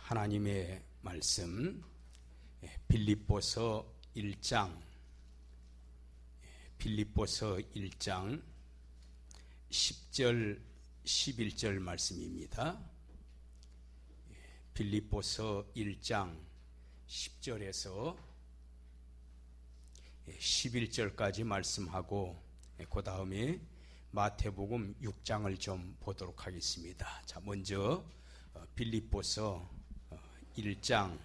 하나님의 말씀 빌립보서 1장 10절 11절 말씀입니다. 빌립보서 1장 10절에서 11절까지 말씀하고 그 다음에 마태복음 6장을 좀 보도록 하겠습니다. 자, 먼저 빌립보서 1장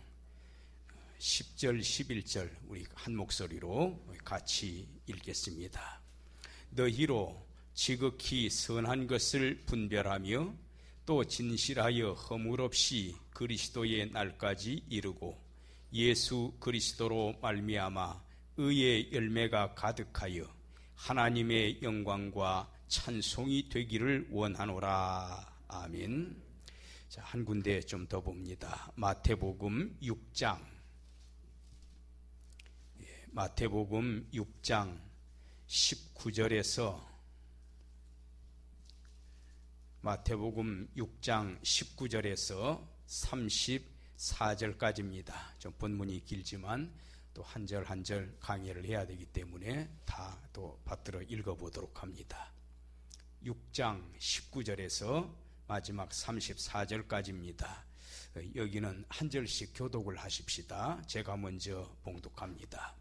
10절 11절 우리 한 목소리로 같이 읽겠습니다. 너희로 지극히 선한 것을 분별하며 또 진실하여 허물 없이 그리스도의 날까지 이르고 예수 그리스도로 말미암아 의의 열매가 가득하여 하나님의 영광과 찬송이 되기를 원하노라. 아멘. 자, 한 군데 좀 더 봅니다. 마태복음 6장 19절에서 마태복음 6장 19절에서 34절까지입니다. 좀 본문이 길지만 또 한 절 한 절 강의를 해야 되기 때문에 다 또 받들어 읽어보도록 합니다. 6장 19절에서 마지막 34절까지입니다. 여기는 한 절씩 교독을 하십시다. 제가 먼저 봉독합니다.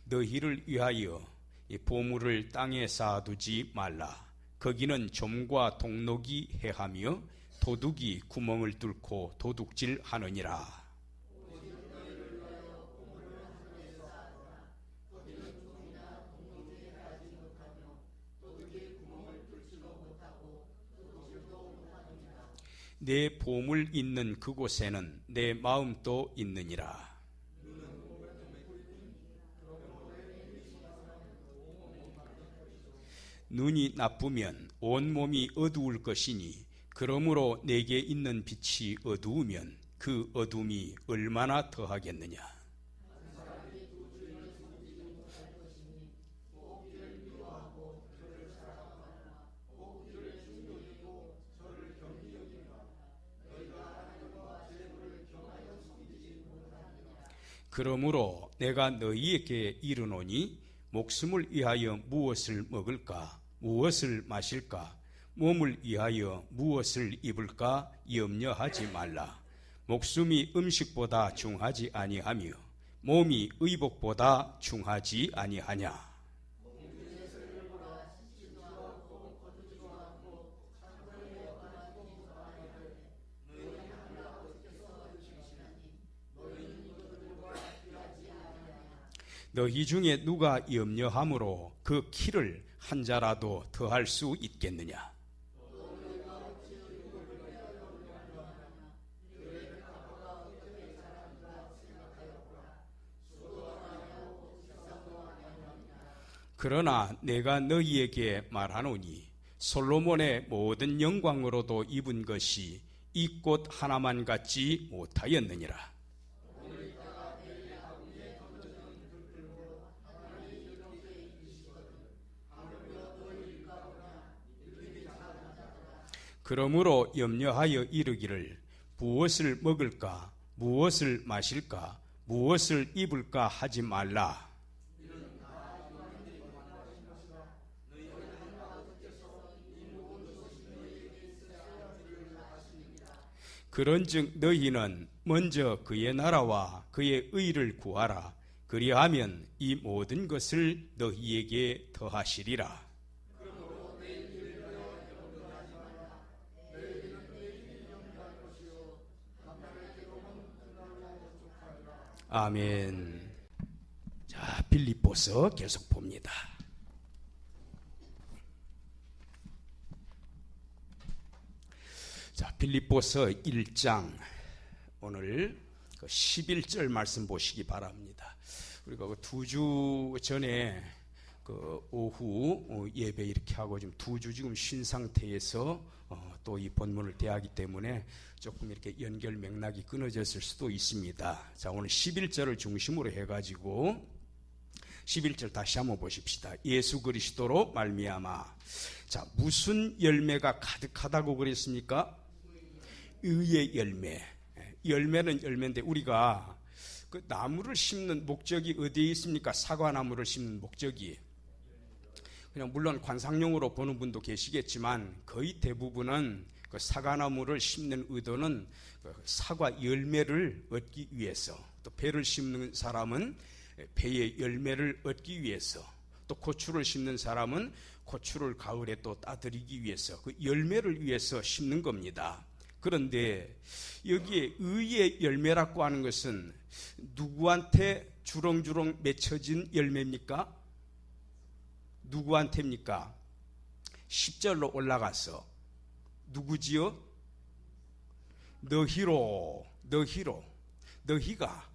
너희를 위하여 이 보물을 땅에 쌓아두지 말라. 거기는 좀과 동록이 해하며 도둑이 구멍을 뚫고 도둑질하느니라. 내 보물 있는 그곳에는 내 마음도 있느니라. 눈이 나쁘면 온몸이 어두울 것이니 그러므로 내게 있는 빛이 어두우면 그 어둠이 얼마나 더하겠느냐. 그러므로 내가 너희에게 이르노니 목숨을 위하여 무엇을 먹을까, 무엇을 마실까, 몸을 위하여 무엇을 입을까 염려하지 말라. 목숨이 음식보다 중하지 아니하며 몸이 의복보다 중하지 아니하냐. 너희 중에 누가 염려함으로 그 키를 한 자라도 더할 수 있겠느냐. 그러나 내가 너희에게 말하노니 솔로몬의 모든 영광으로도 입은 것이 이 꽃 하나만 같지 못하였느니라. 그러므로 염려하여 이르기를 무엇을 먹을까, 무엇을 마실까, 무엇을 입을까 하지 말라. 그런즉 너희는 먼저 그의 나라와 그의 의를 구하라. 그리하면 이 모든 것을 너희에게 더하시리라. 아멘. 자, 빌립보서 계속 봅니다. 자, 빌립보서 1장 오늘 11절 말씀 보시기 바랍니다. 우리가 2주 전에 오후 예배 이렇게 하고 지금 2주 지금 쉰 상태에서 또 이 본문을 대하기 때문에 조금 이렇게 연결 맥락이 끊어졌을 수도 있습니다. 자, 오늘 11절을 중심으로 해가지고 11절 다시 한번 보십시다. 예수 그리스도로 말미암아. 자, 무슨 열매가 가득하다고 그랬습니까? 의의 열매. 열매는 열매인데 우리가 그 나무를 심는 목적이 어디에 있습니까? 사과나무를 심는 목적이 그냥 물론 관상용으로 보는 분도 계시겠지만 거의 대부분은 그 사과나무를 심는 의도는 그 사과 열매를 얻기 위해서, 또 배를 심는 사람은 배의 열매를 얻기 위해서, 또 고추를 심는 사람은 고추를 가을에 또 따드리기 위해서 그 열매를 위해서 심는 겁니다. 그런데 여기에 의의 열매라고 하는 것은 누구한테 주렁주렁 맺혀진 열매입니까? 누구한테입니까? 10절로 올라가서 누구지요? 너희가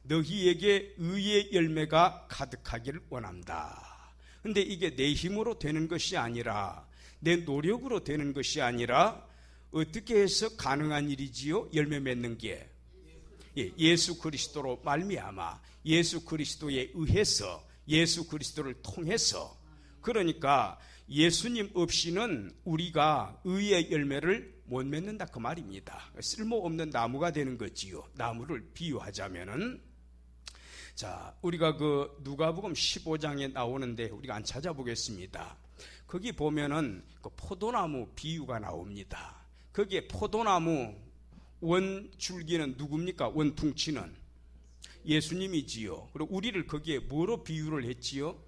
너희에게 의의 열매가 가득하기를 원한다. 근데 이게 내 힘으로 되는 것이 아니라 내 노력으로 되는 것이 아니라 어떻게 해서 가능한 일이지요? 열매 맺는 게 예수 그리스도로 말미암아 예수 그리스도에 의해서 예수 그리스도를 통해서, 그러니까 예수님 없이는 우리가 의의 열매를 못 맺는다 그 말입니다. 쓸모없는 나무가 되는 거지요. 나무를 비유하자면은, 자, 우리가 그 누가복음 15장에 나오는데 우리가 안 찾아보겠습니다. 거기 보면은 그 포도나무 비유가 나옵니다. 거기에 포도나무 원줄기는 누굽니까? 원퉁치는 예수님이지요. 그리고 우리를 거기에 뭐로 비유를 했지요?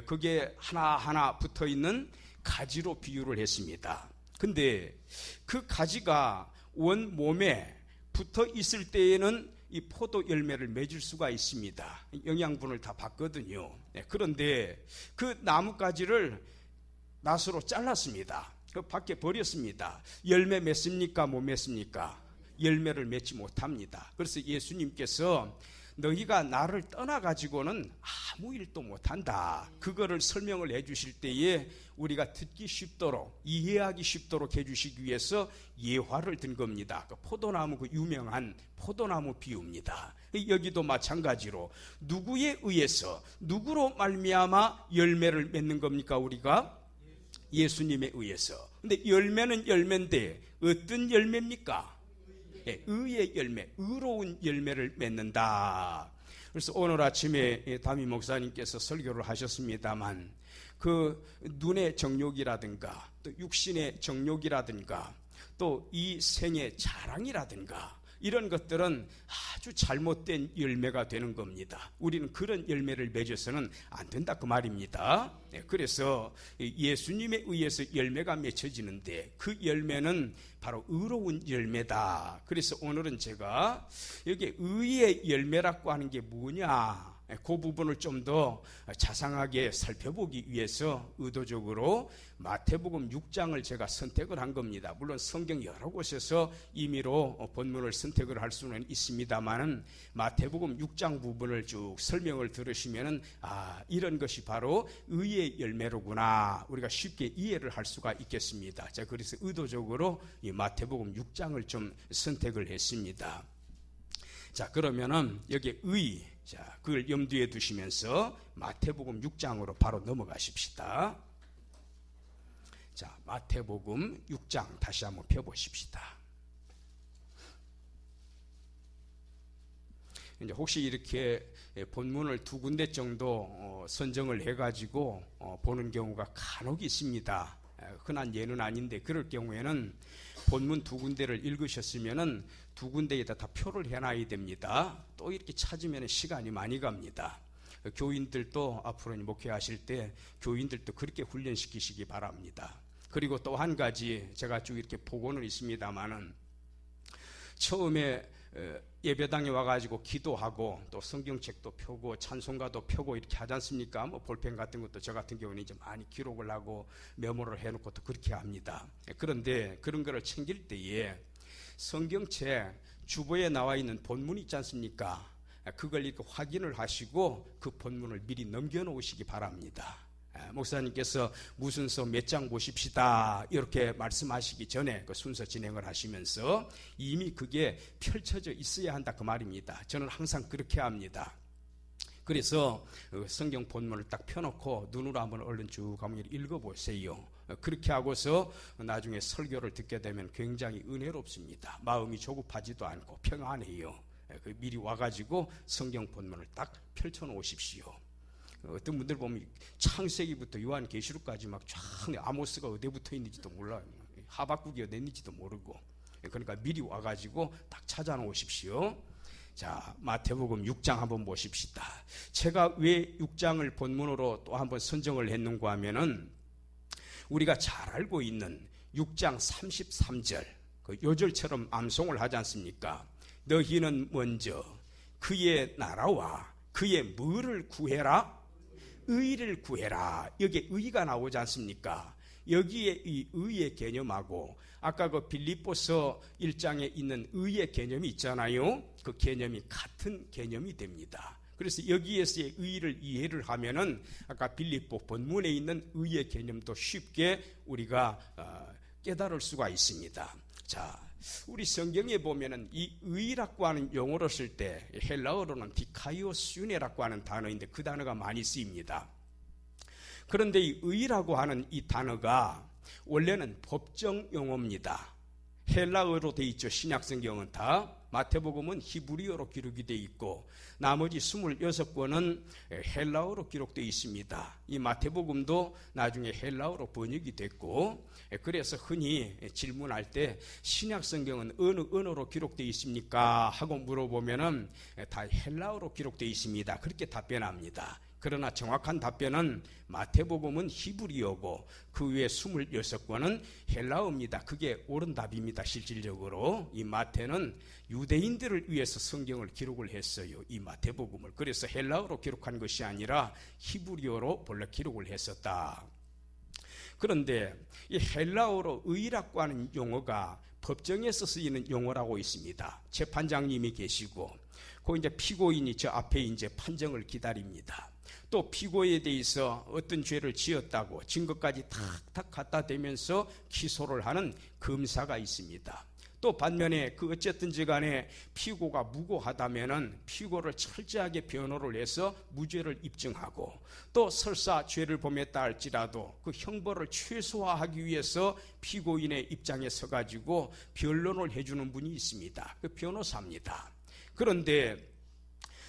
거기에 하나하나 붙어있는 가지로 비유를 했습니다. 근데 그 가지가 원 몸에 붙어 있을 때에는 이 포도 열매를 맺을 수가 있습니다. 영양분을 다 받거든요. 그런데 그 나뭇가지를 낫으로 잘랐습니다. 그 밖에 버렸습니다. 열매 맺습니까? 못 맺습니까? 열매를 맺지 못합니다. 그래서 예수님께서 너희가 나를 떠나가지고는 아무 일도 못한다, 그거를 설명을 해주실 때에 우리가 듣기 쉽도록 이해하기 쉽도록 해주시기 위해서 예화를 든 겁니다. 그 포도나무, 그 유명한 포도나무 비유입니다. 여기도 마찬가지로 누구에 의해서 누구로 말미암아 열매를 맺는 겁니까? 우리가 예수님에 의해서. 근데 열매는 열매인데 어떤 열매입니까? 의의 열매, 의로운 열매를 맺는다. 그래서 오늘 아침에 담임 목사님께서 설교를 하셨습니다만 그 눈의 정욕이라든가 또 육신의 정욕이라든가 또 이 생의 자랑이라든가 이런 것들은 아주 잘못된 열매가 되는 겁니다. 우리는 그런 열매를 맺어서는 안 된다 그 말입니다. 그래서 예수님에 의해서 열매가 맺혀지는데 그 열매는 바로 의로운 열매다. 그래서 오늘은 제가 여기 의의 열매라고 하는 게 뭐냐, 그 부분을 좀 더 자상하게 살펴보기 위해서 의도적으로 마태복음 6장을 제가 선택을 한 겁니다. 물론 성경 여러 곳에서 임의로 본문을 선택을 할 수는 있습니다만 마태복음 6장 부분을 쭉 설명을 들으시면은 이런 것이 바로 의의 열매로구나, 우리가 쉽게 이해를 할 수가 있겠습니다. 자, 그래서 의도적으로 이 마태복음 6장을 좀 선택을 했습니다. 자, 그러면은 여기 자, 그걸 염두에 두시면서 마태복음 6장으로 바로 넘어가십시다. 자, 마태복음 6장 다시 한번 펴보십시다. 이제 혹시 이렇게 본문을 두 군데 정도 선정을 해가지고 보는 경우가 간혹 있습니다. 흔한 예는 아닌데 그럴 경우에는 본문 두 군데를 읽으셨으면은 두 군데에다 다 표를 해놔야 됩니다. 또 이렇게 찾으면 시간이 많이 갑니다. 교인들도 앞으로 목회하실 때 교인들도 그렇게 훈련시키시기 바랍니다. 그리고 또 한 가지 제가 쭉 이렇게 보고는 있습니다만은 처음에 예배당에 와가지고 기도하고 또 성경책도 펴고 찬송가도 펴고 이렇게 하지 않습니까? 뭐 볼펜 같은 것도 저 같은 경우는 이제 많이 기록을 하고 메모를 해놓고 또 그렇게 합니다. 그런데 그런 거를 챙길 때에 성경책 주보에 나와 있는 본문이 있지 않습니까? 그걸 이렇게 확인을 하시고 그 본문을 미리 넘겨놓으시기 바랍니다. 목사님께서 무슨 서 몇 장 보십시다 이렇게 말씀하시기 전에 그 순서 진행을 하시면서 이미 그게 펼쳐져 있어야 한다 그 말입니다. 저는 항상 그렇게 합니다. 그래서 성경 본문을 딱 펴놓고 눈으로 한번 얼른 쭉 한번 읽어보세요. 그렇게 하고서 나중에 설교를 듣게 되면 굉장히 은혜롭습니다. 마음이 조급하지도 않고 평안해요. 미리 와가지고 성경 본문을 딱 펼쳐놓으십시오. 어떤 분들 보면 창세기부터 요한계시록까지 막 쫙 아모스가 어디에 붙어 있는지도 몰라요. 하박국이 어디 있는지도 모르고. 그러니까 미리 와가지고 딱 찾아놓으십시오. 자, 마태복음 6장 한번 보십시다. 제가 왜 6장을 본문으로 또 한번 선정을 했는가 하면은 우리가 잘 알고 있는 6장 33절 그 요절처럼 암송을 하지 않습니까? 너희는 먼저 그의 나라와 그의 뭐를 구해라? 의를 구해라. 여기에 의가 나오지 않습니까? 여기에 이 의의 개념하고 아까 그 빌립보서 1장에 있는 의의 개념이 있잖아요. 그 개념이 같은 개념이 됩니다. 그래서 여기에서의 의를 이해를 하면은 아까 빌립보 본문에 있는 의의 개념도 쉽게 우리가 깨달을 수가 있습니다. 자, 우리 성경에 보면은 이 의라고 하는 용어를 쓸 때 헬라어로는 디카이오스유네라고 하는 단어인데 그 단어가 많이 쓰입니다. 그런데 이 의라고 하는 이 단어가 원래는 법정 용어입니다. 헬라어로 돼 있죠. 신약성경은 다. 마태복음은 히브리어로 기록이 돼 있고 나머지 26권은 헬라어로 기록되어 있습니다. 이 마태복음도 나중에 헬라어로 번역이 됐고 그래서 흔히 질문할 때 신약성경은 어느 언어로 기록되어 있습니까? 하고 물어보면은 다 헬라어로 기록되어 있습니다. 그렇게 답변합니다. 그러나 정확한 답변은 마태복음은 히브리어고 그 외에 26권은 헬라어입니다. 그게 옳은 답입니다. 실질적으로 이 마태는 유대인들을 위해서 성경을 기록을 했어요. 이 마태복음을. 그래서 헬라어로 기록한 것이 아니라 히브리어로 본래 기록을 했었다. 그런데 이 헬라어로 의라고 하는 용어가 법정에서 쓰이는 용어라고 있습니다. 재판장님이 계시고 그 이제 피고인이 저 앞에 이제 판정을 기다립니다. 또 피고에 대해서 어떤 죄를 지었다고 증거까지 탁탁 갖다 대면서 기소를 하는 검사가 있습니다. 또 반면에 그 어쨌든지 간에 피고가 무고하다면은 피고를 철저하게 변호를 해서 무죄를 입증하고 또 설사 죄를 범했다 할지라도 그 형벌을 최소화하기 위해서 피고인의 입장에 서가지고 변론을 해주는 분이 있습니다. 그 변호사입니다. 그런데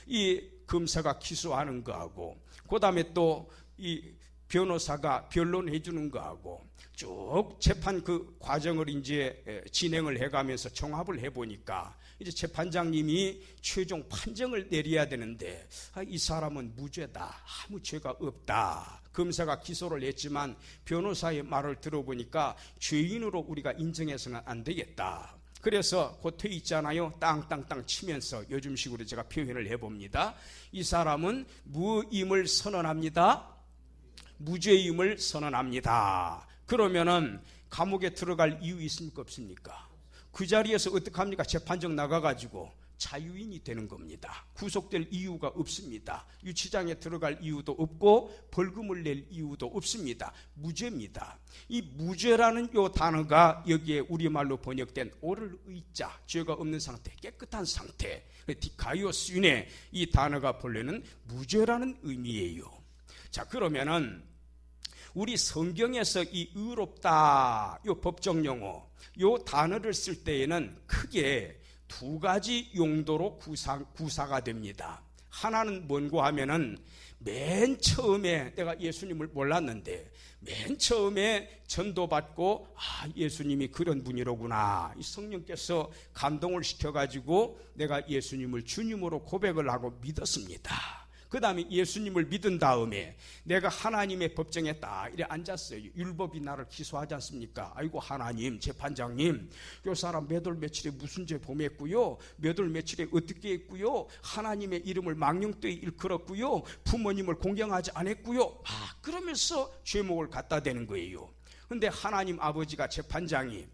이 검사가 기소하는 거하고 그 다음에 또 이 변호사가 변론해 주는 거하고 쭉 재판 그 과정을 이제 진행을 해가면서 종합을 해보니까 이제 재판장님이 최종 판정을 내려야 되는데 이 사람은 무죄다. 아무 죄가 없다. 검사가 기소를 했지만 변호사의 말을 들어보니까 죄인으로 우리가 인정해서는 안 되겠다. 그래서 겉에 있잖아요. 땅땅땅 치면서 요즘식으로 제가 표현을 해봅니다. 이 사람은 무임을 선언합니다. 무죄임을 선언합니다. 그러면은 감옥에 들어갈 이유 있습니까? 없습니까? 그 자리에서 어떡합니까? 재판정 나가가지고 자유인이 되는 겁니다. 구속될 이유가 없습니다. 유치장에 들어갈 이유도 없고 벌금을 낼 이유도 없습니다. 무죄입니다. 이 무죄라는 요 단어가 여기에 우리말로 번역된 오를 의자, 죄가 없는 상태, 깨끗한 상태, 디카이오스유네 이 단어가 본래는 무죄라는 의미예요. 자, 그러면은 우리 성경에서 이 의롭다 요 법정 용어 요 단어를 쓸 때에는 크게 두 가지 용도로 구사가 됩니다. 하나는 뭔고 하면은 맨 처음에 내가 예수님을 몰랐는데 맨 처음에 전도받고 예수님이 그런 분이로구나. 이 성령께서 감동을 시켜가지고 내가 예수님을 주님으로 고백을 하고 믿었습니다. 그 다음에 예수님을 믿은 다음에 내가 하나님의 법정에 딱 이래 앉았어요. 율법이 나를 기소하지 않습니까? 아이고 하나님, 재판장님, 요 사람 몇 월 며칠에 무슨 죄 범했고요, 몇 월 며칠에 어떻게 했고요, 하나님의 이름을 망령되이 일컬었고요, 부모님을 공경하지 않았고요. 그러면서 죄목을 갖다 대는 거예요. 근데 하나님 아버지가 재판장이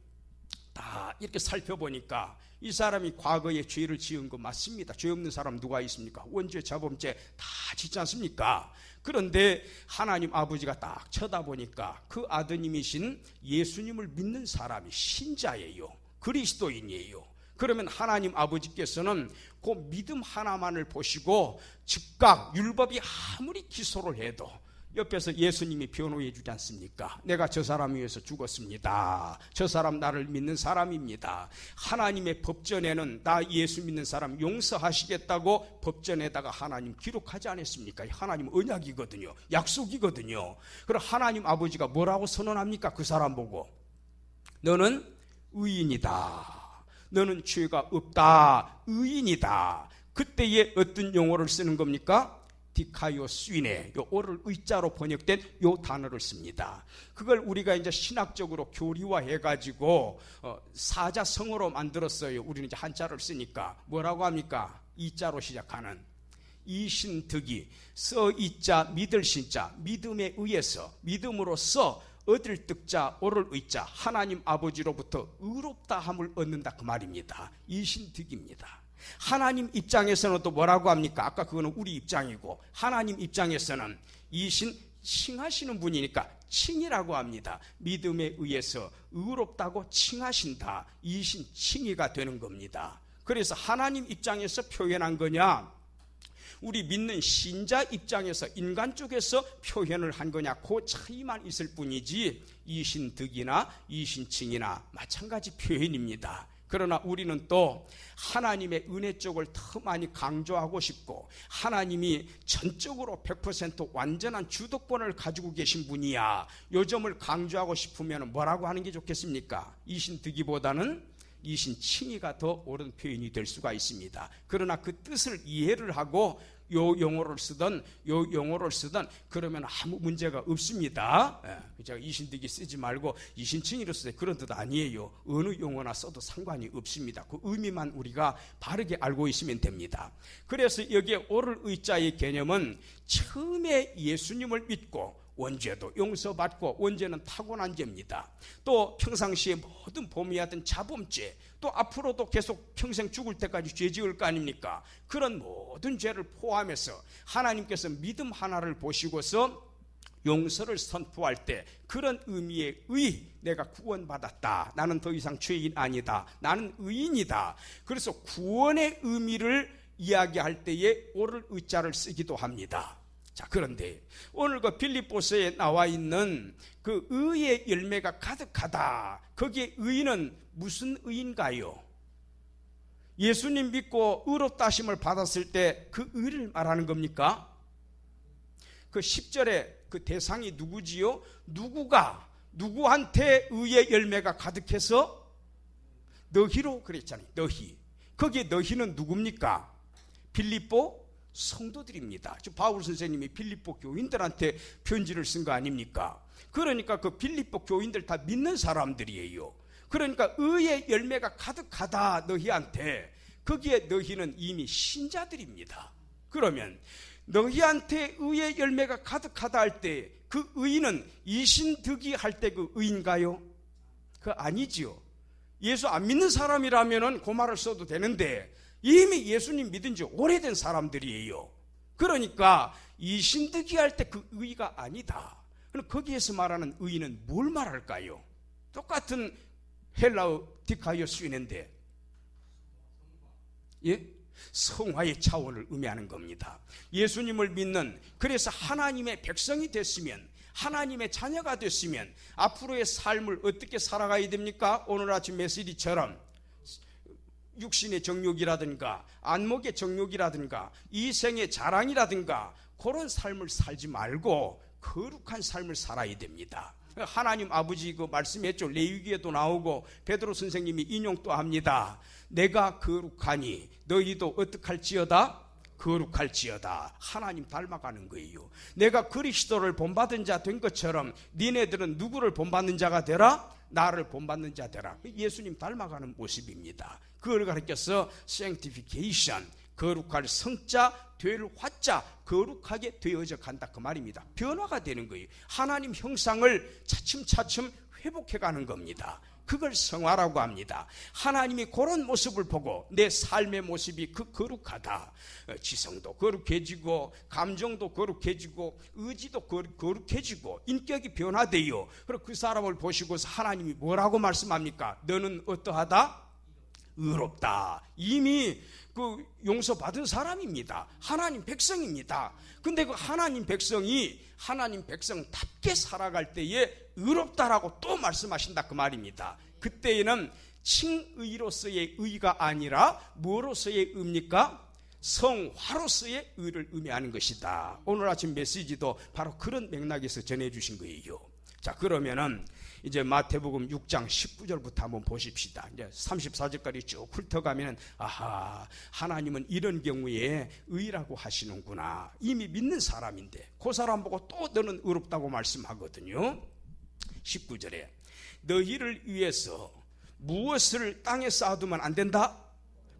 다 이렇게 살펴보니까 이 사람이 과거에 죄를 지은 거 맞습니다. 죄 없는 사람 누가 있습니까? 원죄, 자범죄 다 짓지 않습니까? 그런데 하나님 아버지가 딱 쳐다보니까 그 아드님이신 예수님을 믿는 사람이 신자예요. 그리스도인이에요. 그러면 하나님 아버지께서는 그 믿음 하나만을 보시고 즉각 율법이 아무리 기소를 해도 옆에서 예수님이 변호해 주지 않습니까? 내가 저 사람 위해서 죽었습니다. 저 사람 나를 믿는 사람입니다. 하나님의 법전에는 나 예수 믿는 사람 용서하시겠다고 법전에다가 하나님 기록하지 않았습니까? 하나님 언약이거든요. 약속이거든요. 그럼 하나님 아버지가 뭐라고 선언합니까? 그 사람 보고 너는 의인이다. 너는 죄가 없다. 의인이다. 그때에 어떤 용어를 쓰는 겁니까? 디카이오 스위네, 요 오를 의자로 번역된 요 단어를 씁니다. 그걸 우리가 이제 신학적으로 교리화해가지고 사자성어로 만들었어요. 우리는 이제 한자를 쓰니까 뭐라고 합니까? 이자로 시작하는 이신득이 서이자 믿을 신자 믿음에 의해서 믿음으로써 얻을 득자 오를 의자 하나님 아버지로부터 의롭다함을 얻는다 그 말입니다. 이신득입니다. 하나님 입장에서는 또 뭐라고 합니까? 아까 그거는 우리 입장이고 하나님 입장에서는 이신 칭하시는 분이니까 칭이라고 합니다. 믿음에 의해서 의롭다고 칭하신다. 이신 칭의가 되는 겁니다. 그래서 하나님 입장에서 표현한 거냐 우리 믿는 신자 입장에서 인간 쪽에서 표현을 한 거냐 그 차이만 있을 뿐이지 이신득이나 이신칭이나 마찬가지 표현입니다. 그러나 우리는 또 하나님의 은혜 쪽을 더 많이 강조하고 싶고 하나님이 전적으로 100% 완전한 주도권을 가지고 계신 분이야. 요 점을 강조하고 싶으면 뭐라고 하는 게 좋겠습니까? 이신득이보다는 이신칭의가 더 옳은 표현이 될 수가 있습니다. 그러나 그 뜻을 이해를 하고 요 용어를 쓰든 그러면 아무 문제가 없습니다. 제가 이신득이 쓰지 말고 이신칭의로 쓰세요. 그런 뜻 아니에요. 어느 용어나 써도 상관이 없습니다. 그 의미만 우리가 바르게 알고 있으면 됩니다. 그래서 여기에 오를 의자의 개념은 처음에 예수님을 믿고 원죄도 용서받고 원죄는 타고난 죄입니다. 또 평상시에 모든 범위하던 자범죄 또 앞으로도 계속 평생 죽을 때까지 죄 지을 거 아닙니까? 그런 모든 죄를 포함해서 하나님께서 믿음 하나를 보시고서 용서를 선포할 때 그런 의미의 의 내가 구원받았다. 나는 더 이상 죄인 아니다. 나는 의인이다. 그래서 구원의 의미를 이야기할 때에 오를 의자를 쓰기도 합니다. 자, 그런데 오늘 그 빌립보서에 나와 있는 그 의의 열매가 가득하다. 거기에 의는 무슨 의인가요? 예수님 믿고 의롭다 하심을 받았을 때 그 의를 말하는 겁니까? 그 10절에 그 대상이 누구지요? 누구한테 의의 열매가 가득해서 너희로 그랬잖아요. 너희. 거기에 너희는 누굽니까? 빌립보 성도들입니다. 바울 선생님이 빌립보 교인들한테 편지를 쓴 거 아닙니까? 그러니까 그 빌립보 교인들 다 믿는 사람들이에요. 그러니까 의의 열매가 가득하다 너희한테. 거기에 너희는 이미 신자들입니다. 그러면 너희한테 의의 열매가 가득하다 할 때 그 의는 이신득이 할 때 그 의인가요? 그거 아니지요. 예수 안 믿는 사람이라면 그 말을 써도 되는데 이미 예수님 믿은 지 오래된 사람들이에요. 그러니까 이신득이 할 때 그 의가 아니다. 그럼 거기에서 말하는 의는 뭘 말할까요? 똑같은 헬라어 디카이오 스위네인데 예? 성화의 차원을 의미하는 겁니다. 예수님을 믿는 그래서 하나님의 백성이 됐으면 하나님의 자녀가 됐으면 앞으로의 삶을 어떻게 살아가야 됩니까? 오늘 아침 메시지처럼 육신의 정욕이라든가 안목의 정욕이라든가 이생의 자랑이라든가 그런 삶을 살지 말고 거룩한 삶을 살아야 됩니다. 하나님 아버지 그 말씀했죠. 레위기에도 나오고 베드로 선생님이 인용 또 합니다. 내가 거룩하니 너희도 어떡할지어다? 거룩할지어다. 하나님 닮아가는 거예요. 내가 그리스도를 본받은 자 된 것처럼 니네들은 누구를 본받는 자가 되라? 나를 본받는 자 되라. 예수님 닮아가는 모습입니다. 그걸 가르쳐서 sanctification, 거룩할 성자 될 화자, 거룩하게 되어져 간다 그 말입니다. 변화가 되는 거예요. 하나님 형상을 차츰차츰 회복해가는 겁니다. 그걸 성화라고 합니다. 하나님이 그런 모습을 보고 내 삶의 모습이 그 거룩하다. 지성도 거룩해지고 감정도 거룩해지고 의지도 거룩해지고 인격이 변화돼요. 그리고 그 사람을 보시고서 하나님이 뭐라고 말씀합니까? 너는 어떠하다? 의롭다. 이미 그 용서받은 사람입니다. 하나님 백성입니다. 근데 그 하나님 백성이 하나님 백성답게 살아갈 때에 의롭다라고 또 말씀하신다 그 말입니다. 그때에는 칭의로서의 의가 아니라 뭐로서의 의입니까? 성화로서의 의를 의미하는 것이다. 오늘 아침 메시지도 바로 그런 맥락에서 전해주신 거예요. 자, 그러면은 이제 마태복음 6장 19절부터 한번 보십시다. 이제 34절까지 쭉 훑어가면 아하, 하나님은 이런 경우에 의라고 하시는구나. 이미 믿는 사람인데 그 사람 보고 또 너는 의롭다고 말씀하거든요. 19절에 너희를 위해서 무엇을 땅에 쌓아두면 안 된다?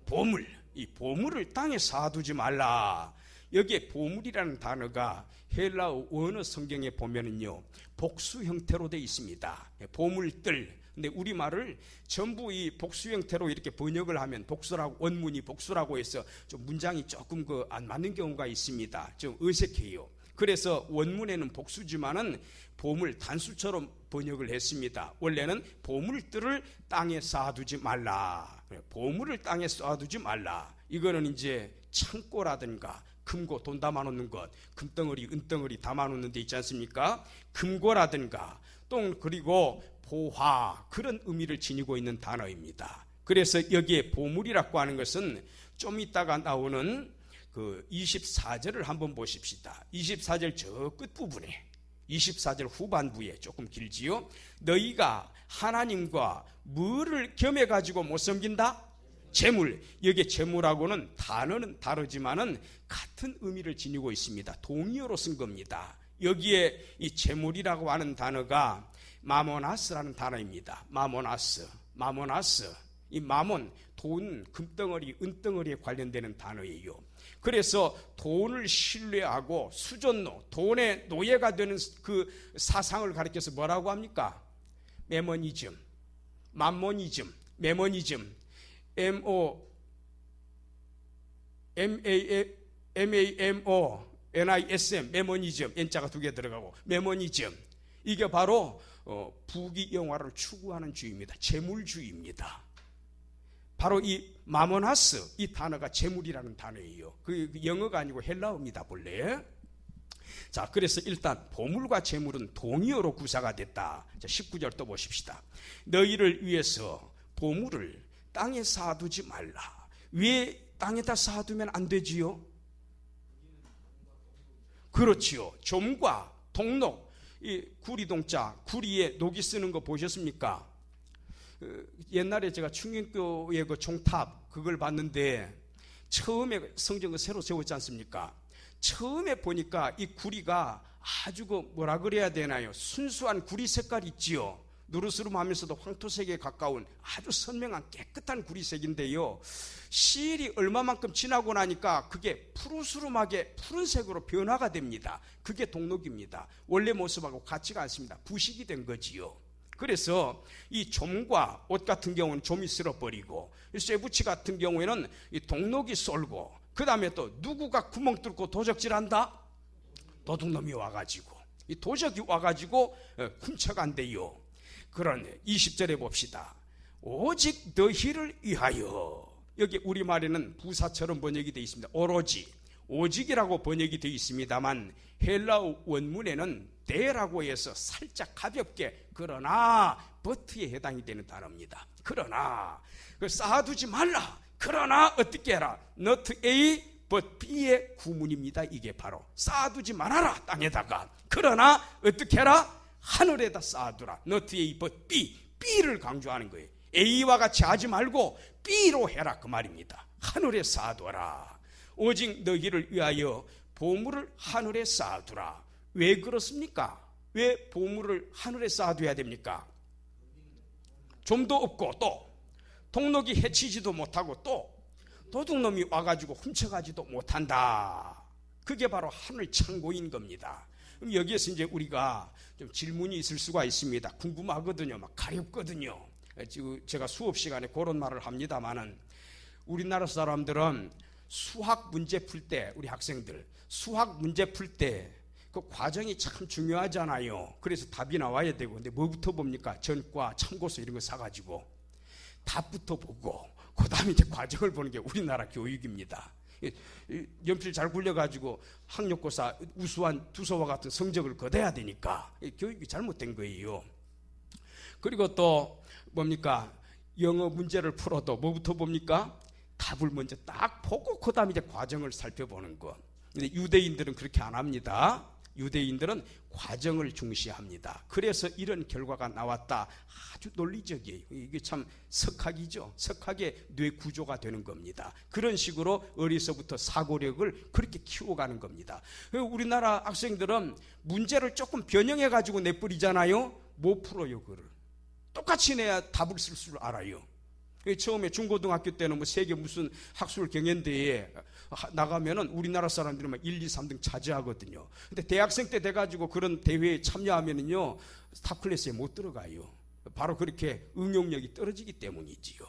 보물. 이 보물을 땅에 쌓아두지 말라. 여기에 보물이라는 단어가 헬라어 원어 성경에 보면은요 복수 형태로 되어 있습니다. 보물들. 근데 우리말을 전부 이 복수 형태로 이렇게 번역을 하면 복수라고, 원문이 복수라고 해서 좀 문장이 조금 안 맞는 경우가 있습니다. 좀 어색해요. 그래서 원문에는 복수지만은 보물 단수처럼 번역을 했습니다. 원래는 보물들을 땅에 쌓아두지 말라. 보물을 땅에 쌓아두지 말라. 이거는 이제 창고라든가 금고, 돈 담아놓는 것, 금덩어리, 은덩어리 담아놓는 데 있지 않습니까? 금고라든가 또 그리고 보화, 그런 의미를 지니고 있는 단어입니다. 그래서 여기에 보물이라고 하는 것은 좀 이따가 나오는 그 24절을 한번 보십시다. 24절 저 끝부분에, 24절 후반부에 조금 길지요. 너희가 하나님과 뭐를 겸해가지고 못 섬긴다? 재물. 여기에 재물하고는 단어는 다르지만은 같은 의미를 지니고 있습니다. 동의어로 쓴 겁니다. 여기에 이 재물이라고 하는 단어가 마모나스라는 단어입니다. 마모나스. 이 마몬, 돈, 금덩어리, 은덩어리에 관련되는 단어예요. 그래서 돈을 신뢰하고 수존노, 돈의 노예가 되는 그 사상을 가리켜서 뭐라고 합니까? 메모니즘, 맘모니즘, 메모니즘, M-A-M-O-N-I-S-M, 메모니즘, N자가 두 개 들어가고 메모니즘. 이게 바로 부귀영화를 추구하는 주의입니다. 재물주의입니다. 바로 이 마모나스, 이 단어가 재물이라는 단어예요. 그 영어가 아니고 헬라어입니다, 본래. 자, 그래서 일단 보물과 재물은 동의어로 구사가 됐다. 자, 19절 또 보십시다. 너희를 위해서 보물을 땅에 쌓아두지 말라. 왜 땅에다 쌓아두면 안 되지요? 그렇지요. 좀과 동록, 이 구리동자, 구리에 녹이 쓰는 거 보셨습니까? 옛날에 제가 충격교의 그 종탑 그걸 봤는데 처음에 성전을 새로 세웠지 않습니까? 처음에 보니까 이 구리가 아주 그 뭐라 그래야 되나요? 순수한 구리 색깔 있지요. 누르스름하면서도 황토색에 가까운 아주 선명한 깨끗한 구리색인데요. 시일이 얼마만큼 지나고 나니까 그게 푸르스름하게 푸른색으로 변화가 됩니다. 그게 동록입니다. 원래 모습하고 같지가 않습니다. 부식이 된 거지요. 그래서 이 좀과 옷 같은 경우는 좀이 쓸어버리고, 이 쇠붙이 같은 경우에는 이 동록이 쏠고, 그 다음에 또 누구가 구멍 뚫고 도적질한다? 도둑놈이 와가지고, 이 도적이 와가지고 훔쳐간대요. 그런데 20절에 봅시다. 오직 너희를 위하여. 여기 우리말에는 부사처럼 번역이 되어 있습니다. 오직이라고 번역이 되어 있습니다만 헬라어 원문에는 대라고 해서 살짝 가볍게 그러나 버트에 해당이 되는 단어입니다. 그러나 그 쌓아두지 말라. 그러나 어떻게 해라? not A but B의 구문입니다. 이게 바로 쌓아두지 말아라 땅에다가. 그러나 어떻게 해라? 하늘에다 쌓아두라. not A but B. B를 강조하는 거예요. A와 같이 하지 말고 B로 해라 그 말입니다. 하늘에 쌓아둬라. 오직 너희를 위하여 보물을 하늘에 쌓아두라. 왜 그렇습니까? 왜 보물을 하늘에 쌓아둬야 됩니까? 좀도 없고 또 동록이 해치지도 못하고 또 도둑놈이 와가지고 훔쳐가지도 못한다. 그게 바로 하늘 창고인 겁니다. 그럼 여기에서 이제 우리가 좀 질문이 있을 수가 있습니다. 궁금하거든요. 막 가렵거든요. 제가 수업 시간에 그런 말을 합니다만은 우리나라 사람들은 수학 문제 풀 때, 우리 학생들 수학 문제 풀 때 그 과정이 참 중요하잖아요. 그래서 답이 나와야 되고, 근데 뭐부터 봅니까? 전과, 참고서 이런 거 사가지고 답부터 보고 그 다음에 이제 과정을 보는 게 우리나라 교육입니다. 연필 잘 굴려가지고 학력고사 우수한 두서와 같은 성적을 거둬야 되니까 교육이 잘못된 거예요. 그리고 또 뭡니까? 영어 문제를 풀어도 뭐부터 봅니까? 답을 먼저 딱 보고 그 다음에 이제 과정을 살펴보는 거. 근데 유대인들은 그렇게 안 합니다. 유대인들은 과정을 중시합니다. 그래서 이런 결과가 나왔다. 아주 논리적이에요. 이게 참 석학이죠. 석학의 뇌 구조가 되는 겁니다. 그런 식으로 어려서부터 사고력을 그렇게 키워가는 겁니다. 우리나라 학생들은 문제를 조금 변형해가지고 내버리잖아요. 못 풀어요, 그걸. 똑같이 내야 답을 쓸 줄 알아요. 처음에 중고등학교 때는 뭐 세계 무슨 학술 경연대회에 나가면은 우리나라 사람들은 막 1, 2, 3등 차지하거든요. 근데 대학생 때 돼가지고 그런 대회에 참여하면은요, 탑 클래스에 못 들어가요. 바로 그렇게 응용력이 떨어지기 때문이지요.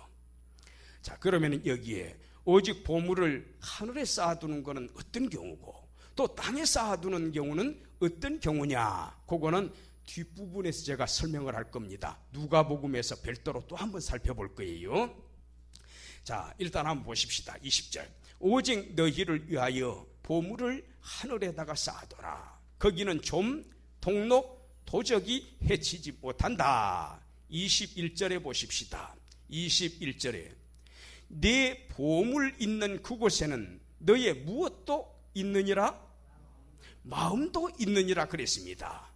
자, 그러면은 여기에 오직 보물을 하늘에 쌓아두는 것은 어떤 경우고, 또 땅에 쌓아두는 경우는 어떤 경우냐, 그거는 뒷부분에서 제가 설명을 할 겁니다. 누가복음에서 별도로 또 한번 살펴볼 거예요. 자, 일단 한번 보십시다. 20절. 오직 너희를 위하여 보물을 하늘에다가 쌓아둬라. 거기는 좀 동록 도적이 해치지 못한다. 21절에 보십시다. 21절에 네 보물 있는 그곳에는 너의 무엇도 있느니라? 마음도 있느니라 그랬습니다.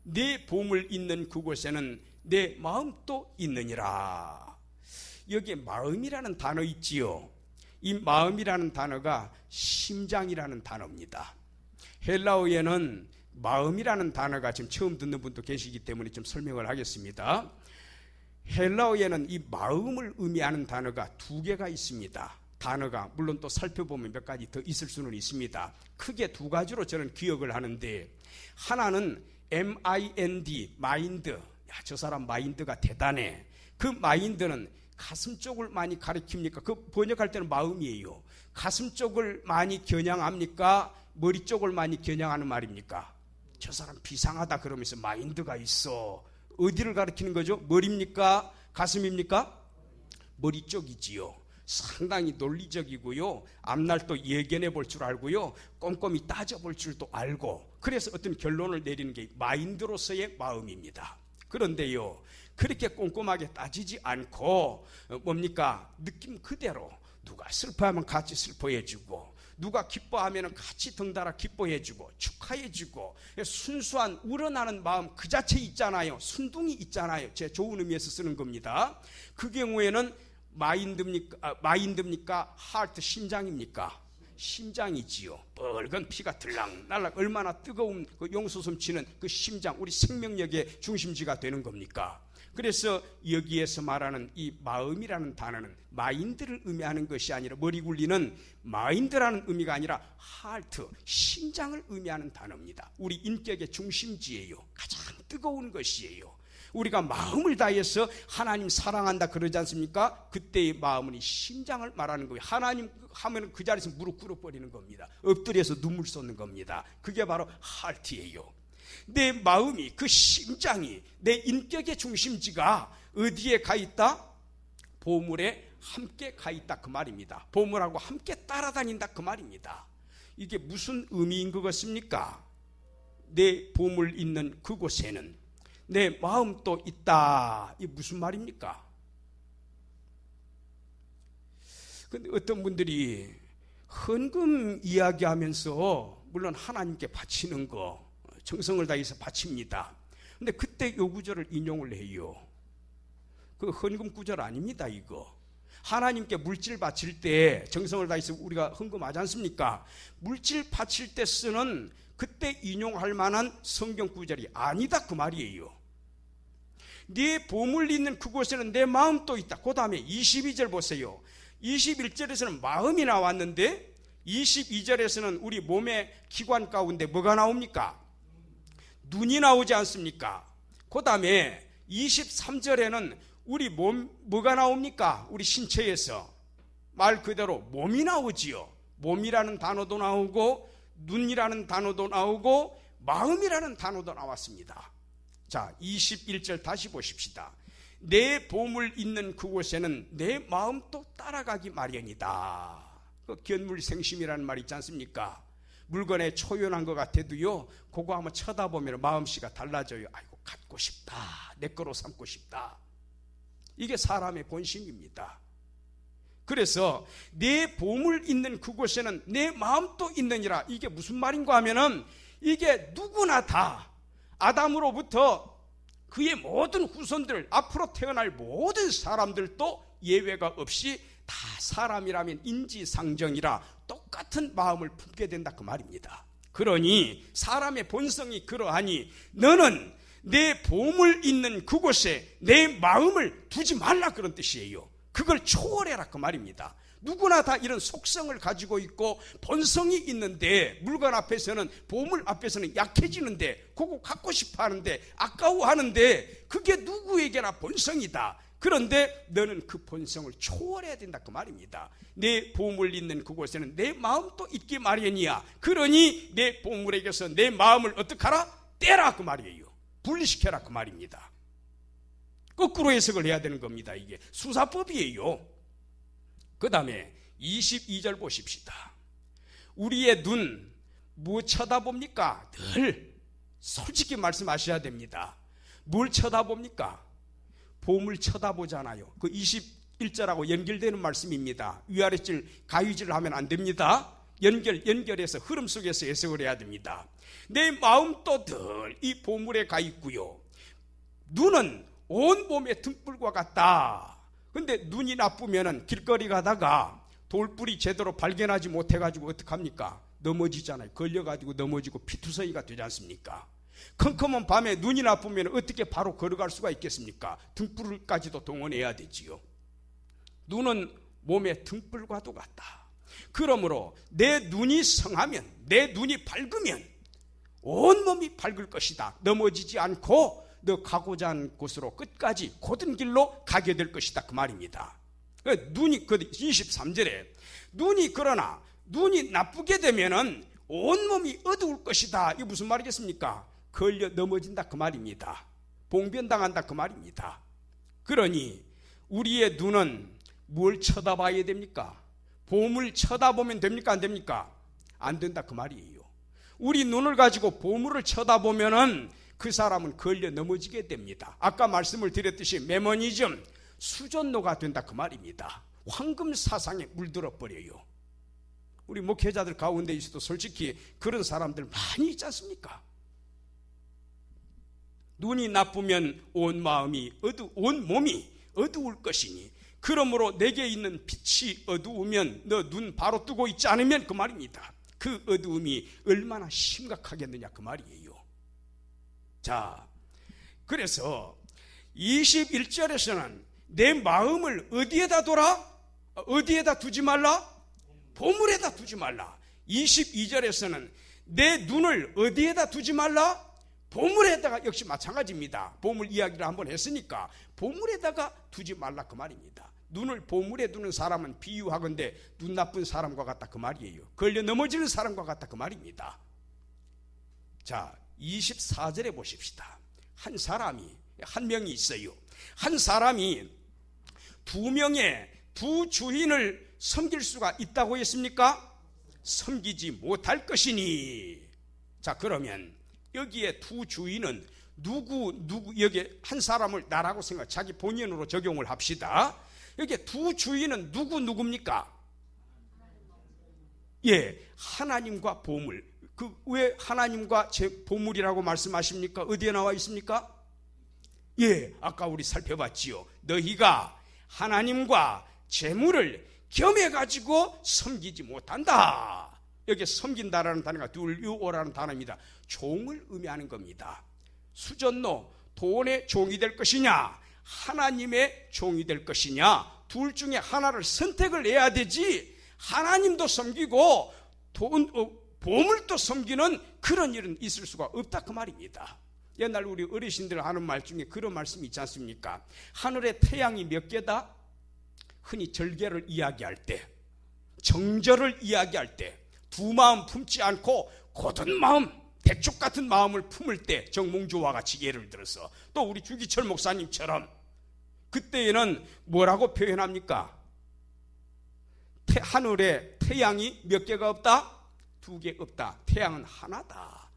내 보물 있는 그곳에는 내 마음도 있느니라. 여기에 마음이라는 단어 있지요. 이 마음이라는 단어가 심장이라는 단어입니다. 헬라어에는 마음이라는 단어가 지금 처음 듣는 분도 계시기 때문에 좀 설명을 하겠습니다. 헬라어에는 이 마음을 의미하는 단어가 두 개가 있습니다. 단어가 물론 또 살펴보면 몇 가지 더 있을 수는 있습니다. 크게 두 가지로 저는 기억을 하는데, 하나는 MIND, 마인드. 야, 저 사람 마인드가 대단해. 그 마인드는 가슴 쪽을 많이 가리킵니까? 그 번역할 때는 마음이에요. 가슴 쪽을 많이 겨냥합니까? 머리 쪽을 많이 겨냥하는 말입니까? 저 사람 비상하다 그러면서 마인드가 있어. 어디를 가리키는 거죠? 머리입니까? 가슴입니까? 머리 쪽이지요. 상당히 논리적이고요. 앞날 또 예견해 볼 줄 알고요. 꼼꼼히 따져볼 줄도 알고, 그래서 어떤 결론을 내리는 게 마인드로서의 마음입니다. 그런데요, 그렇게 꼼꼼하게 따지지 않고 뭡니까? 느낌 그대로 누가 슬퍼하면 같이 슬퍼해주고, 누가 기뻐하면 같이 덩달아 기뻐해주고 축하해주고, 순수한 우러나는 마음 그 자체 있잖아요. 순둥이 있잖아요. 제 좋은 의미에서 쓰는 겁니다. 그 경우에는 마인드입니까? 하트, 심장입니까? 심장이지요. 뻘건 피가 들락날락 얼마나 뜨거운 그 용솟음 치는 그 심장, 우리 생명력의 중심지가 되는 겁니까? 그래서 여기에서 말하는 이 마음이라는 단어는 마인드를 의미하는 것이 아니라, 머리 굴리는 마인드라는 의미가 아니라 하트, 심장을 의미하는 단어입니다. 우리 인격의 중심지예요. 가장 뜨거운 것이에요. 우리가 마음을 다해서 하나님 사랑한다 그러지 않습니까? 그때의 마음은 이 심장을 말하는 거예요. 하나님 하면 그 자리에서 무릎 꿇어버리는 겁니다. 엎드려서 눈물 쏟는 겁니다. 그게 바로 하트예요. 내 마음이, 그 심장이, 내 인격의 중심지가 어디에 가 있다? 보물에 함께 가 있다 그 말입니다. 보물하고 함께 따라다닌다 그 말입니다. 이게 무슨 의미인 것 같습니까? 내 보물 있는 그곳에는 내 마음도 있다. 이게 무슨 말입니까? 근데 어떤 분들이 헌금 이야기하면서 물론 하나님께 바치는 거 정성을 다해서 바칩니다. 근데 그때 요 구절을 인용을 해요. 그 헌금 구절 아닙니다. 이거 하나님께 물질 바칠 때 정성을 다해서 우리가 헌금하지 않습니까? 물질 바칠 때 쓰는 그때 인용할 만한 성경 구절이 아니다 그 말이에요. 네 보물 있는 그곳에는 내 마음도 있다. 그 다음에 22절 보세요. 21절에서는 마음이 나왔는데 22절에서는 우리 몸의 기관 가운데 뭐가 나옵니까? 눈이 나오지 않습니까? 그 다음에 23절에는 우리 몸 뭐가 나옵니까? 우리 신체에서 말 그대로 몸이 나오지요. 몸이라는 단어도 나오고 눈이라는 단어도 나오고 마음이라는 단어도 나왔습니다. 자, 21절 다시 보십시다. 내 보물 있는 그곳에는 내 마음도 따라가기 마련이다. 그 견물생심이라는 말이 있지 않습니까? 물건에 초연한 것 같아도요, 그거 한번 쳐다보면 마음씨가 달라져요. 아이고, 갖고 싶다, 내 거로 삼고 싶다. 이게 사람의 본심입니다. 그래서 내 보물 있는 그곳에는 내 마음도 있느니라. 이게 무슨 말인가 하면은, 이게 누구나 다 아담으로부터 그의 모든 후손들, 앞으로 태어날 모든 사람들도 예외가 없이 다 사람이라면 인지상정이라 똑같은 마음을 품게 된다 그 말입니다. 그러니 사람의 본성이 그러하니 너는 내 보물 있는 그곳에 내 마음을 두지 말라 그런 뜻이에요. 그걸 초월해라 그 말입니다. 누구나 다 이런 속성을 가지고 있고 본성이 있는데, 물건 앞에서는, 보물 앞에서는 약해지는데, 그거 갖고 싶어 하는데, 아까워하는데, 그게 누구에게나 본성이다. 그런데 너는 그 본성을 초월해야 된다 그 말입니다. 내 보물 있는 그곳에는 내 마음도 있기 마련이야. 그러니 내 보물에게서 내 마음을 어떻게 하라? 떼라 그 말이에요. 분리시켜라 그 말입니다. 거꾸로 해석을 해야 되는 겁니다. 이게 수사법이에요. 그 다음에 22절 보십시다. 우리의 눈 뭐 쳐다봅니까? 늘 솔직히 말씀하셔야 됩니다. 뭘 쳐다봅니까? 보물 쳐다보잖아요. 그 21절하고 연결되는 말씀입니다. 위아래줄 가위질을 하면 안 됩니다. 연결해서 흐름 속에서 해석을 해야 됩니다. 내 마음도 늘 이 보물에 가 있고요. 눈은 온몸의 등불과 같다. 근데 눈이 나쁘면은 길거리 가다가 돌불이 제대로 발견하지 못해가지고 어떡합니까? 넘어지잖아요. 걸려가지고 넘어지고 피투성이가 되지 않습니까? 컴컴한 밤에 눈이 나쁘면 어떻게 바로 걸어갈 수가 있겠습니까? 등불까지도 동원해야 되지요. 눈은 몸의 등불과도 같다. 그러므로 내 눈이 성하면, 내 눈이 밝으면 온몸이 밝을 것이다. 넘어지지 않고 너 가고자 하는 곳으로 끝까지 곧은 길로 가게 될 것이다 그 말입니다. 눈이, 23절에 눈이, 그러나 눈이 나쁘게 되면은 온몸이 어두울 것이다. 이게 무슨 말이겠습니까? 걸려 넘어진다 그 말입니다. 봉변당한다 그 말입니다. 그러니 우리의 눈은 뭘 쳐다봐야 됩니까? 보물 쳐다보면 됩니까? 안 됩니까? 안 된다 그 말이에요. 우리 눈을 가지고 보물을 쳐다보면은 그 사람은 걸려 넘어지게 됩니다. 아까 말씀을 드렸듯이 메모니즘, 수전노가 된다 그 말입니다. 황금 사상에 물들어 버려요. 우리 목회자들 가운데 있어도 솔직히 그런 사람들 많이 있지 않습니까? 눈이 나쁘면 온 몸이 어두울 것이니, 그러므로 내게 있는 빛이 어두우면 너 눈 바로 뜨고 있지 않으면 그 말입니다. 그 어두움이 얼마나 심각하겠느냐 그 말이에요. 자, 그래서 21절에서는 내 마음을 어디에다 둬라? 어디에다 두지 말라? 보물에다 두지 말라. 22절에서는 내 눈을 어디에다 두지 말라? 보물에다가, 역시 마찬가지입니다. 보물 이야기를 한번 했으니까 보물에다가 두지 말라 그 말입니다. 눈을 보물에 두는 사람은 비유하건대 눈 나쁜 사람과 같다 그 말이에요. 걸려 넘어지는 사람과 같다 그 말입니다. 자, 24절에 보십시다. 한 명이 있어요. 한 사람이 두 명의 두 주인을 섬길 수가 있다고 했습니까? 섬기지 못할 것이니. 자, 그러면 여기에 두 주인은 누구 여기 한 사람을 나라고 자기 본인으로 적용을 합시다. 여기 두 주인은 누굽니까? 예, 하나님과 보물. 왜 하나님과 제 보물이라고 말씀하십니까? 어디에 나와 있습니까? 예, 아까 우리 살펴봤지요. 너희가 하나님과 재물을 겸해가지고 섬기지 못한다. 여기 섬긴다라는 단어가 둘유오라는 단어입니다. 종을 의미하는 겁니다. 수전노, 돈의 종이 될 것이냐, 하나님의 종이 될 것이냐, 둘 중에 하나를 선택을 해야 되지, 하나님도 섬기고 보물도 섬기는 그런 일은 있을 수가 없다 그 말입니다. 옛날 우리 어르신들 하는 말 중에 그런 말씀이 있지 않습니까? 하늘에 태양이 몇 개다? 흔히 절개를 이야기할 때, 정절을 이야기할 때 두 마음 품지 않고 곧은 마음, 대축 같은 마음을 품을 때, 정몽주와 같이 예를 들어서, 또 우리 주기철 목사님처럼 그때에는 뭐라고 표현합니까? 하늘에 태양이 몇 개가 없다? 2개 없다. 태양은 하나다.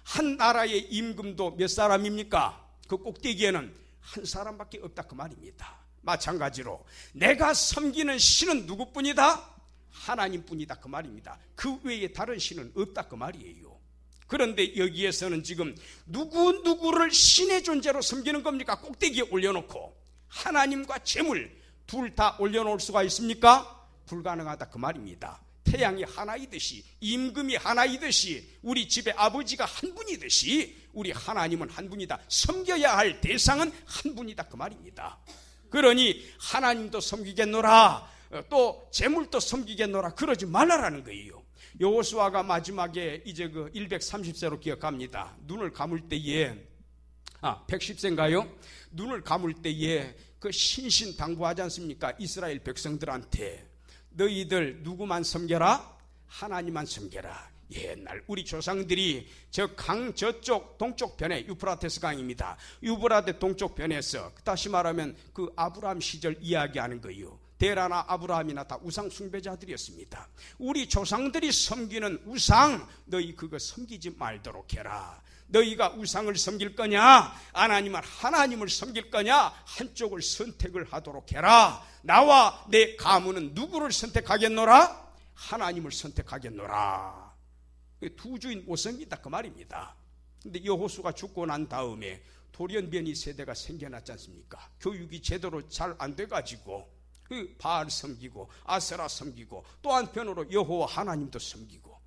한 나라의 임금도 몇 사람입니까? 그 꼭대기에는 한 사람밖에 없다 그 말입니다. 마찬가지로 내가 섬기는 신은 누구뿐이다? 하나님뿐이다 그 말입니다. 그 외에 다른 신은 없다 그 말이에요. 그런데 여기에서는 지금 누구를 신의 존재로 섬기는 겁니까? 꼭대기에 올려놓고 하나님과 재물 둘 다 올려놓을 수가 있습니까? 불가능하다 그 말입니다. 태양이 하나이듯이 임금이 하나이듯이 우리 집에 아버지가 한 분이듯이 우리 하나님은 한 분이다. 섬겨야 할 대상은 한 분이다 그 말입니다. 그러니 하나님도 섬기겠노라, 또 재물도 섬기겠노라 그러지 말라라는 거예요. 여호수아가 마지막에 이제 그 130세로 기억합니다. 눈을 감을 때에 110세인가요? 눈을 감을 때에 그 신신당부하지 않습니까? 이스라엘 백성들한테 너희들 누구만 섬겨라? 하나님만 섬겨라. 옛날 우리 조상들이 저 강 저쪽 동쪽 편에 유프라테스 강입니다. 유브라데 동쪽 편에서 다시 말하면 그 아브라함 시절 이야기하는 거예요. 데라나 아브라함이나 다 우상 숭배자들이었습니다. 우리 조상들이 섬기는 우상 너희 그거 섬기지 말도록 해라. 너희가 우상을 섬길 거냐 하나님을 섬길 거냐 한쪽을 선택을 하도록 해라. 나와 내 가문은 누구를 선택하겠노라? 하나님을 선택하겠노라. 두 주인 못 섬긴다 그 말입니다. 근데 여호수가 죽고 난 다음에 돌연변이 세대가 생겨났지 않습니까? 교육이 제대로 잘 안 돼가지고 그 바알 섬기고 아세라 섬기고 또 한편으로 여호와 하나님도 섬기고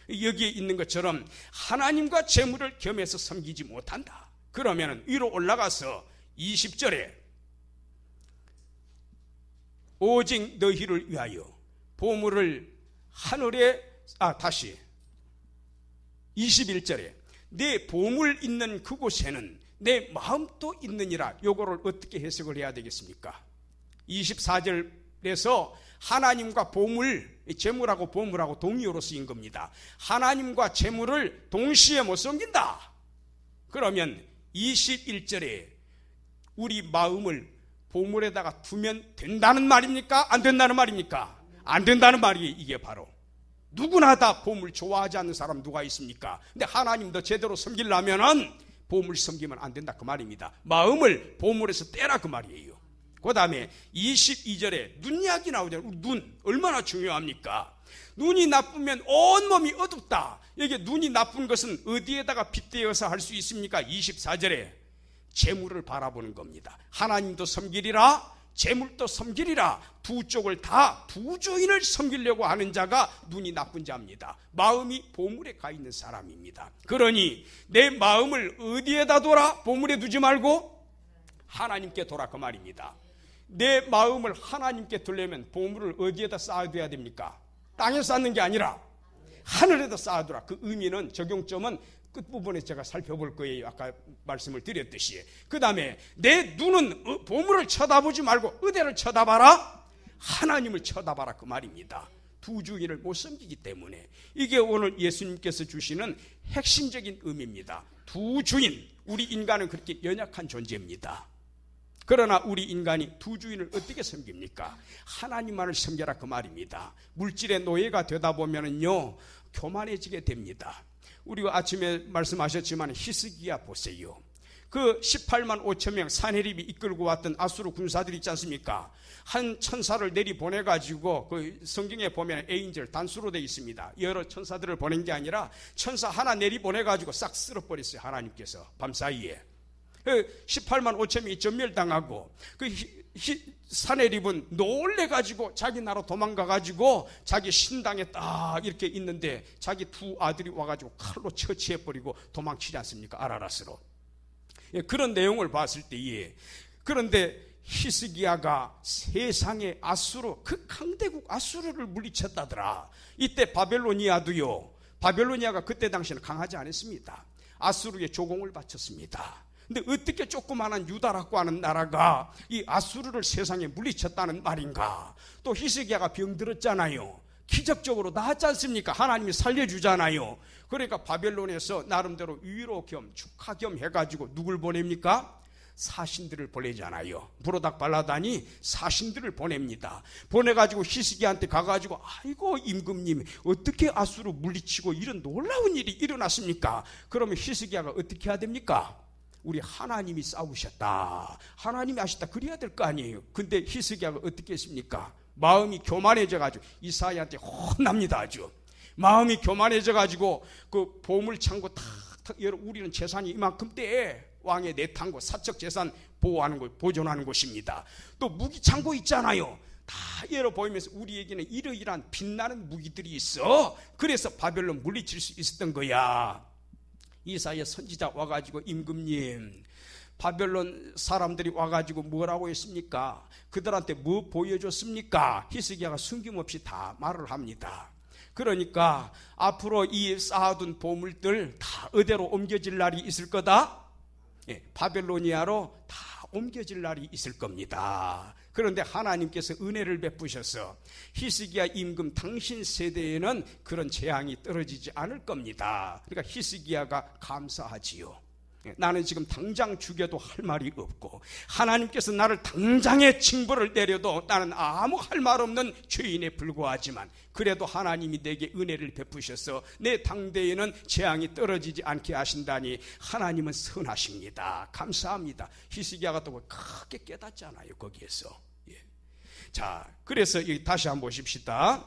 여기에 있는 것처럼 하나님과 재물을 겸해서 섬기지 못한다. 그러면 위로 올라가서 20절에 오직 너희를 위하여 보물을 하늘에 다시 21절에 내 보물 있는 그곳에는 내 마음도 있느니라. 요거를 어떻게 해석을 해야 되겠습니까? 24절에서 하나님과 보물, 재물하고 보물하고 동의어로 쓰인 겁니다. 하나님과 재물을 동시에 못 섬긴다. 그러면 21절에 우리 마음을 보물에다가 두면 된다는 말입니까? 안 된다는 말입니까? 안 된다는 말이 이게 바로 누구나 다 보물 좋아하지 않는 사람 누가 있습니까? 근데 하나님도 제대로 섬기려면은 보물 섬기면 안 된다 그 말입니다. 마음을 보물에서 떼라 그 말이에요. 그 다음에 22절에 눈 이야기 나오잖아요. 눈 얼마나 중요합니까? 눈이 나쁘면 온몸이 어둡다. 이게 눈이 나쁜 것은 어디에다가 빗대어서 할 수 있습니까? 24절에 재물을 바라보는 겁니다. 하나님도 섬기리라 재물도 섬기리라. 두 쪽을 다 두 주인을 섬기려고 하는 자가 눈이 나쁜 자입니다. 마음이 보물에 가 있는 사람입니다. 그러니 내 마음을 어디에다 둬라? 보물에 두지 말고 하나님께 둬라 그 말입니다. 내 마음을 하나님께 두려면 보물을 어디에다 쌓아둬야 됩니까? 땅에 쌓는 게 아니라 하늘에다 쌓아두라. 그 의미는 적용점은 끝부분에 제가 살펴볼 거예요. 아까 말씀을 드렸듯이. 그 다음에 내 눈은 보물을 쳐다보지 말고 어디를 쳐다봐라? 하나님을 쳐다봐라 그 말입니다. 두 주인을 못 섬기기 때문에 이게 오늘 예수님께서 주시는 핵심적인 의미입니다. 두 주인, 우리 인간은 그렇게 연약한 존재입니다. 그러나 우리 인간이 두 주인을 어떻게 섬깁니까? 하나님만을 섬겨라 그 말입니다. 물질의 노예가 되다 보면은요 교만해지게 됩니다. 우리가 아침에 말씀하셨지만 히스기야 보세요. 그 18만 5천 명 사내립이 이끌고 왔던 아수르 군사들이 있지 않습니까? 한 천사를 내리보내가지고 그 성경에 보면 에인젤 단수로 되어 있습니다. 여러 천사들을 보낸 게 아니라 천사 하나 내리보내가지고 싹 쓸어버렸어요. 하나님께서 밤사이에 18만 5천 명이 전멸당하고 그 사내립은 놀래가지고 자기 나라 도망가가지고 자기 신당에 딱 이렇게 있는데 자기 두 아들이 와가지고 칼로 처치해버리고 도망치지 않습니까? 아라라스로. 그런 내용을 봤을 때에 그런데 히스기야가 세상의 아수르 그 강대국 아수르를 물리쳤다더라. 이때 바벨로니아도요. 바벨로니아가 그때 당시에는 강하지 않았습니다. 아수르에 조공을 바쳤습니다. 근데 어떻게 조그마한 유다라고 하는 나라가 이 아수르를 세상에 물리쳤다는 말인가? 또 히스기야가 병들었잖아요. 기적적으로 나았지 않습니까? 하나님이 살려주잖아요. 그러니까 바벨론에서 나름대로 위로 겸 축하 겸 해가지고 누굴 보냅니까? 사신들을 보내잖아요. 브로닥 발라단이 사신들을 보냅니다. 보내가지고 히스기야한테 가가지고 아이고 임금님 어떻게 아수르 물리치고 이런 놀라운 일이 일어났습니까? 그러면 히스기야가 어떻게 해야 됩니까? 우리 하나님이 싸우셨다, 하나님이 하셨다 그래야 될 거 아니에요. 근데 히스기야가 어떻게 했습니까? 마음이 교만해져가지고 이사야한테 혼납니다. 아주 마음이 교만해져가지고 그 보물창고 탁 열어, 우리는 재산이 이만큼 돼, 왕의 내탕고 사적 재산 보호하는 곳, 보존하는 곳입니다. 또 무기창고 있잖아요. 다 열어 보이면서 우리에게는 이러이러한 빛나는 무기들이 있어. 그래서 바벨론 물리칠 수 있었던 거야. 이사야 선지자 와가지고 임금님 바벨론 사람들이 와가지고 뭐라고 했습니까? 그들한테 뭐 보여줬습니까? 히스기야가 숨김없이 다 말을 합니다. 그러니까 앞으로 이 쌓아둔 보물들 다 어디로 옮겨질 날이 있을 거다? 예, 바벨로니아로 다 옮겨질 날이 있을 겁니다. 그런데 하나님께서 은혜를 베푸셔서 히스기야 임금 당신 세대에는 그런 재앙이 떨어지지 않을 겁니다. 그러니까 히스기야가 감사하지요. 나는 지금 당장 죽여도 할 말이 없고 하나님께서 나를 당장에 징벌을 내려도 나는 아무 할 말 없는 죄인에 불과하지만 그래도 하나님이 내게 은혜를 베푸셔서 내 당대에는 재앙이 떨어지지 않게 하신다니 하나님은 선하십니다. 감사합니다. 히스기야가 또 크게 깨닫잖아요 거기에서. 예. 자, 그래서 여기 다시 한번 보십시다.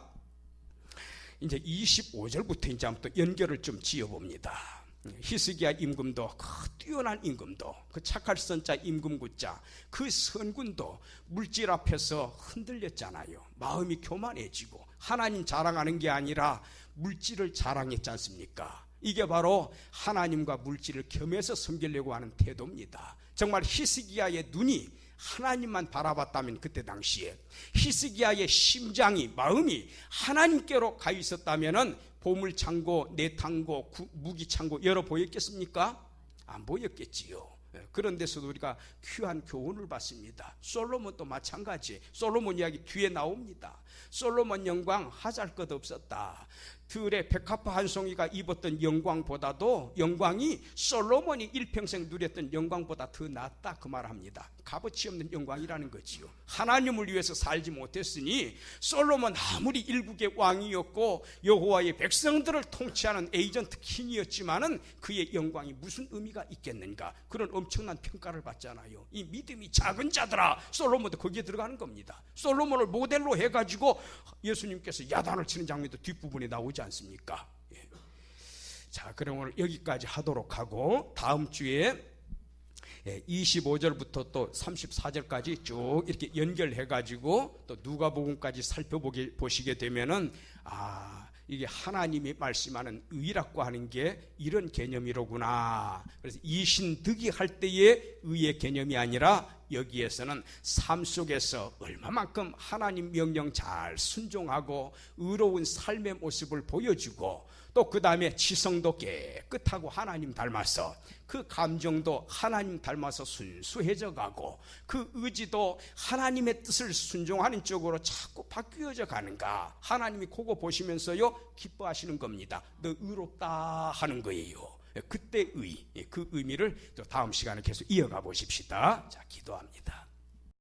이제 25절부터 이제 한번 또 연결을 좀 지어봅니다. 히스기야 임금도 그 뛰어난 임금도 그 착할 선자 임금구자 그 선군도 물질 앞에서 흔들렸잖아요. 마음이 교만해지고 하나님 자랑하는 게 아니라 물질을 자랑했지 않습니까? 이게 바로 하나님과 물질을 겸해서 섬기려고 하는 태도입니다. 정말 히스기야의 눈이 하나님만 바라봤다면 그때 당시에 히스기야의 심장이 마음이 하나님께로 가 있었다면은 보물창고, 내탕고, 무기창고 열어 보였겠습니까? 안 보였겠지요. 그런 데서도 우리가 귀한 교훈을 받습니다. 솔로몬도 마찬가지. 솔로몬 이야기 뒤에 나옵니다. 솔로몬 영광 하잘 것 없었다. 들의 백합화 한 송이가 입었던 영광보다도 영광이 솔로몬이 일평생 누렸던 영광보다 더 낫다 그 말합니다. 값어치 없는 영광이라는 거지요. 하나님을 위해서 살지 못했으니 솔로몬 아무리 일국의 왕이었고 여호와의 백성들을 통치하는 에이전트 킹이었지만은 그의 영광이 무슨 의미가 있겠는가? 그런 엄청난 평가를 받잖아요. 이 믿음이 작은 자들아, 솔로몬도 거기에 들어가는 겁니다. 솔로몬을 모델로 해가지고 예수님께서 야단을 치는 장면도 뒷부분에 나오지 않습니까? 예. 자, 그럼 오늘 여기까지 하도록 하고 다음 주에 25절부터 또 34절까지 쭉 이렇게 연결해가지고 또 누가복음까지 살펴보시게 되면은 이게 하나님이 말씀하는 의라고 하는 게 이런 개념이로구나. 그래서 이신득이 할 때의 의의 개념이 아니라 여기에서는 삶 속에서 얼마만큼 하나님 명령 잘 순종하고 의로운 삶의 모습을 보여주고 또 그 다음에 지성도 깨끗하고 하나님 닮아서 그 감정도 하나님 닮아서 순수해져 가고 그 의지도 하나님의 뜻을 순종하는 쪽으로 자꾸 바뀌어져 가는가, 하나님이 그거 보시면서요 기뻐하시는 겁니다. 너 의롭다 하는 거예요. 그때 그 의미를 또 다음 시간에 계속 이어가 보십시다. 자, 기도합니다.